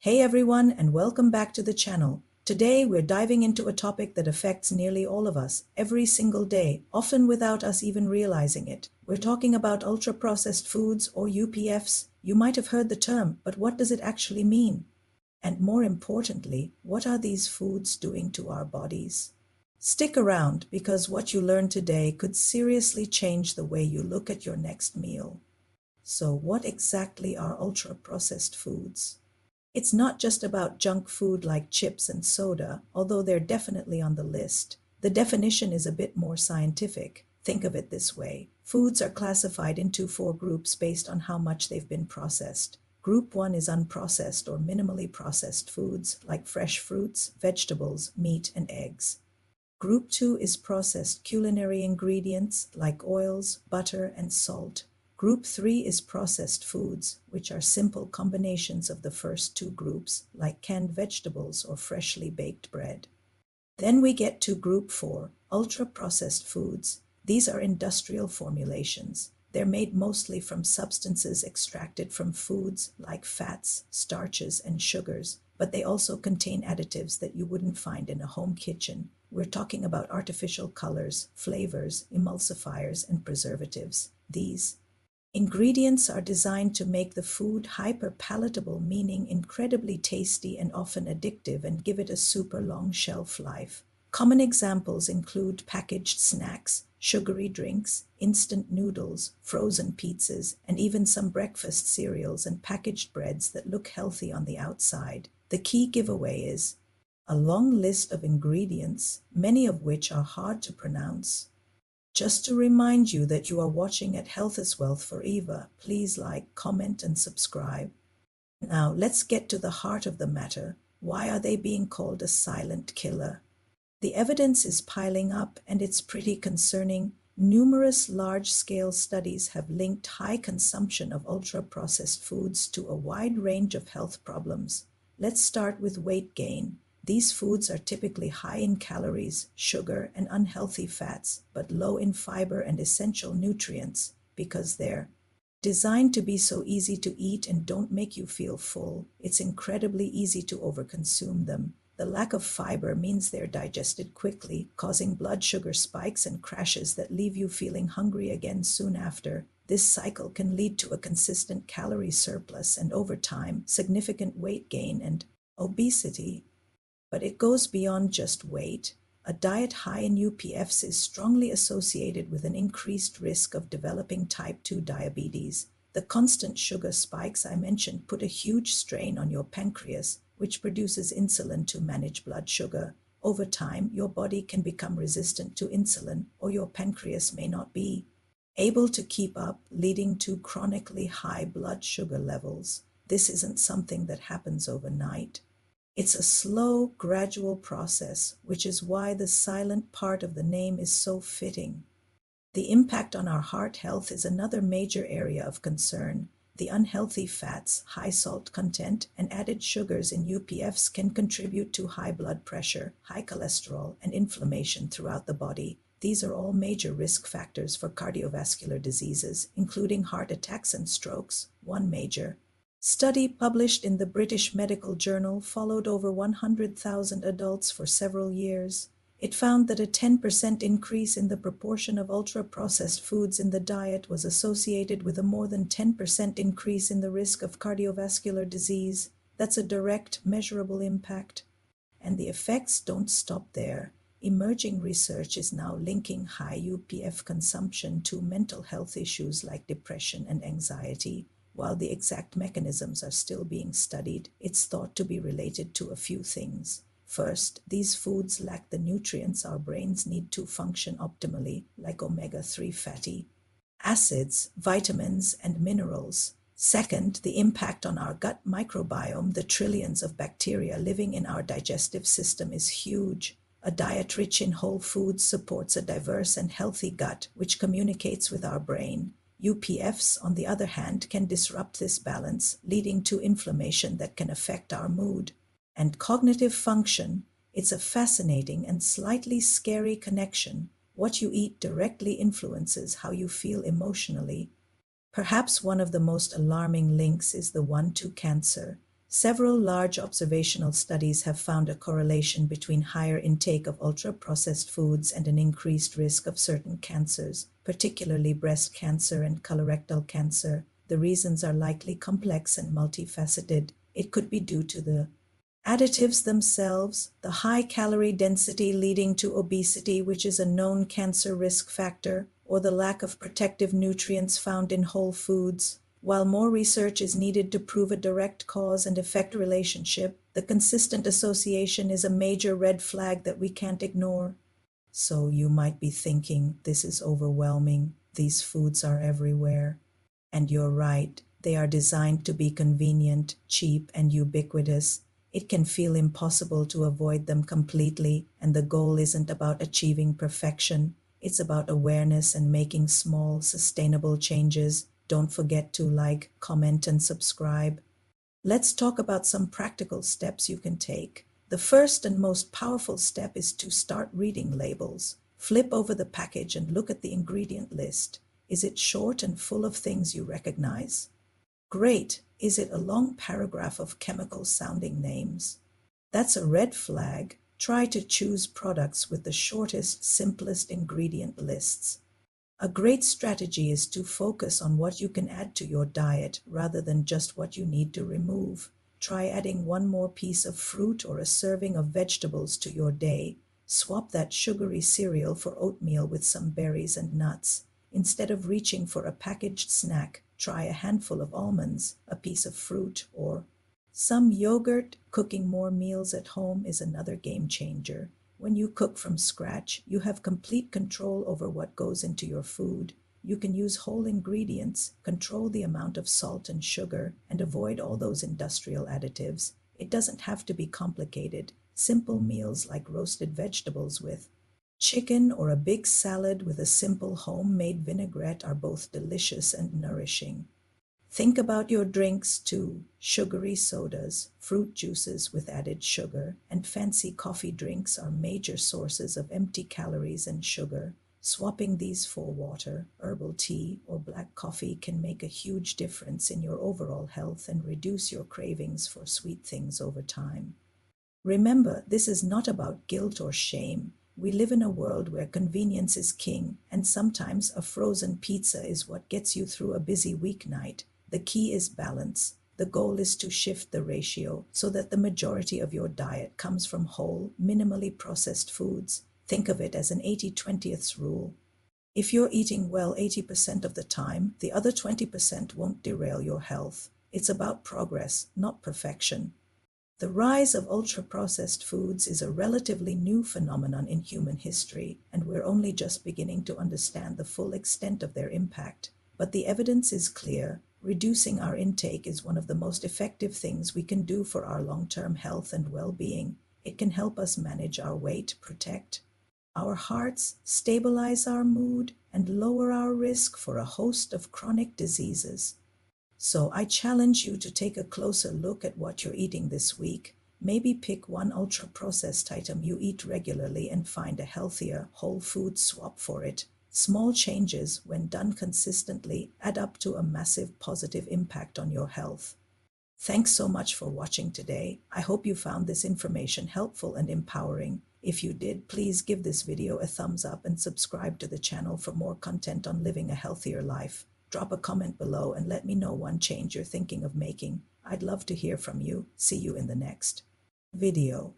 Hey everyone, and welcome back to the channel. Today we're diving into a topic that affects nearly all of us, every single day, often without us even realizing it. We're talking about ultra-processed foods, or UPFs. You might have heard the term, but what does it actually mean? And more importantly, what are these foods doing to our bodies? Stick around, because what you learn today could seriously change the way you look at your next meal. So what exactly are ultra-processed foods? It's not just about junk food like chips and soda, although they're definitely on the list. The definition is a bit more scientific. Think of it this way. Foods are classified into four groups based on how much they've been processed. Group 1 is unprocessed or minimally processed foods like fresh fruits, vegetables, meat, and eggs. Group 2 is processed culinary ingredients like oils, butter, and salt. Group 3 is processed foods, which are simple combinations of the first two groups, like canned vegetables or freshly baked bread. Then we get to Group 4, ultra-processed foods. These are industrial formulations. They're made mostly from substances extracted from foods like fats, starches, and sugars, but they also contain additives that you wouldn't find in a home kitchen. We're talking about artificial colors, flavors, emulsifiers, and preservatives. These ingredients are designed to make the food hyper-palatable, meaning incredibly tasty and often addictive, and give it a super long shelf life. Common examples include packaged snacks, sugary drinks, instant noodles, frozen pizzas, and even some breakfast cereals and packaged breads that look healthy on the outside. The key giveaway is a long list of ingredients, many of which are hard to pronounce. Just to remind you that you are watching at Health is Wealth for Eva, please like, comment, and subscribe. Now, let's get to the heart of the matter. Why are they being called a silent killer? The evidence is piling up, and it's pretty concerning. Numerous large-scale studies have linked high consumption of ultra-processed foods to a wide range of health problems. Let's start with weight gain. These foods are typically high in calories, sugar, and unhealthy fats, but low in fiber and essential nutrients because they're designed to be so easy to eat and don't make you feel full. It's incredibly easy to overconsume them. The lack of fiber means they're digested quickly, causing blood sugar spikes and crashes that leave you feeling hungry again soon after. This cycle can lead to a consistent calorie surplus and, over time, significant weight gain and obesity. But it goes beyond just weight. A diet high in UPFs is strongly associated with an increased risk of developing type 2 diabetes. The constant sugar spikes I mentioned put a huge strain on your pancreas, which produces insulin to manage blood sugar. Over time, your body can become resistant to insulin, or your pancreas may not be able to keep up, leading to chronically high blood sugar levels. This isn't something that happens overnight. It's a slow, gradual process, which is why the silent part of the name is so fitting. The impact on our heart health is another major area of concern. The unhealthy fats, high salt content, and added sugars in UPFs can contribute to high blood pressure, high cholesterol, and inflammation throughout the body. These are all major risk factors for cardiovascular diseases, including heart attacks and strokes. One major study published in the British Medical Journal followed over 100,000 adults for several years. It found that a 10% increase in the proportion of ultra-processed foods in the diet was associated with a more than 10% increase in the risk of cardiovascular disease. That's a direct, measurable impact. And the effects don't stop there. Emerging research is now linking high UPF consumption to mental health issues like depression and anxiety. While the exact mechanisms are still being studied, it's thought to be related to a few things. First, these foods lack the nutrients our brains need to function optimally, like omega-3 fatty acids, vitamins, and minerals. Second, the impact on our gut microbiome, the trillions of bacteria living in our digestive system, is huge. A diet rich in whole foods supports a diverse and healthy gut, which communicates with our brain. UPFs, on the other hand, can disrupt this balance, leading to inflammation that can affect our mood and cognitive function. It's a fascinating and slightly scary connection. What you eat directly influences how you feel emotionally. Perhaps one of the most alarming links is the one to cancer. Several large observational studies have found a correlation between higher intake of ultra-processed foods and an increased risk of certain cancers, particularly breast cancer and colorectal cancer. The reasons are likely complex and multifaceted. It could be due to the additives themselves, the high calorie density leading to obesity, which is a known cancer risk factor, or the lack of protective nutrients found in whole foods. While more research is needed to prove a direct cause and effect relationship, the consistent association is a major red flag that we can't ignore. So you might be thinking, this is overwhelming. These foods are everywhere. And you're right, they are designed to be convenient, cheap, and ubiquitous. It can feel impossible to avoid them completely, and the goal isn't about achieving perfection. It's about awareness and making small, sustainable changes. Don't forget to like, comment, and subscribe. Let's talk about some practical steps you can take. The first and most powerful step is to start reading labels. Flip over the package and look at the ingredient list. Is it short and full of things you recognize? Great. Is it a long paragraph of chemical-sounding names? That's a red flag. Try to choose products with the shortest, simplest ingredient lists. A great strategy is to focus on what you can add to your diet rather than just what you need to remove. Try adding one more piece of fruit or a serving of vegetables to your day. Swap that sugary cereal for oatmeal with some berries and nuts. Instead of reaching for a packaged snack, try a handful of almonds, a piece of fruit, or some yogurt. Cooking more meals at home is another game changer. When you cook from scratch, you have complete control over what goes into your food. You can use whole ingredients, control the amount of salt and sugar, and avoid all those industrial additives. It doesn't have to be complicated. Simple meals like roasted vegetables with chicken or a big salad with a simple homemade vinaigrette are both delicious and nourishing. Think about your drinks too. Sugary sodas, fruit juices with added sugar, and fancy coffee drinks are major sources of empty calories and sugar. Swapping these for water, herbal tea, or black coffee can make a huge difference in your overall health and reduce your cravings for sweet things over time. Remember, this is not about guilt or shame. We live in a world where convenience is king, and sometimes a frozen pizza is what gets you through a busy weeknight. The key is balance. The goal is to shift the ratio so that the majority of your diet comes from whole, minimally processed foods. Think of it as an 80-20th rule. If you're eating well 80% of the time, the other 20% won't derail your health. It's about progress, not perfection. The rise of ultra-processed foods is a relatively new phenomenon in human history, and we're only just beginning to understand the full extent of their impact. But the evidence is clear. Reducing our intake is one of the most effective things we can do for our long-term health and well-being. It can help us manage our weight, protect our hearts, stabilize our mood, and lower our risk for a host of chronic diseases. So I challenge you to take a closer look at what you're eating this week. Maybe pick one ultra-processed item you eat regularly and find a healthier, whole food swap for it. Small changes, when done consistently, add up to a massive positive impact on your health. Thanks so much for watching today. I hope you found this information helpful and empowering. If you did, please give this video a thumbs up and subscribe to the channel for more content on living a healthier life. Drop a comment below and let me know one change you're thinking of making. I'd love to hear from you. See you in the next video.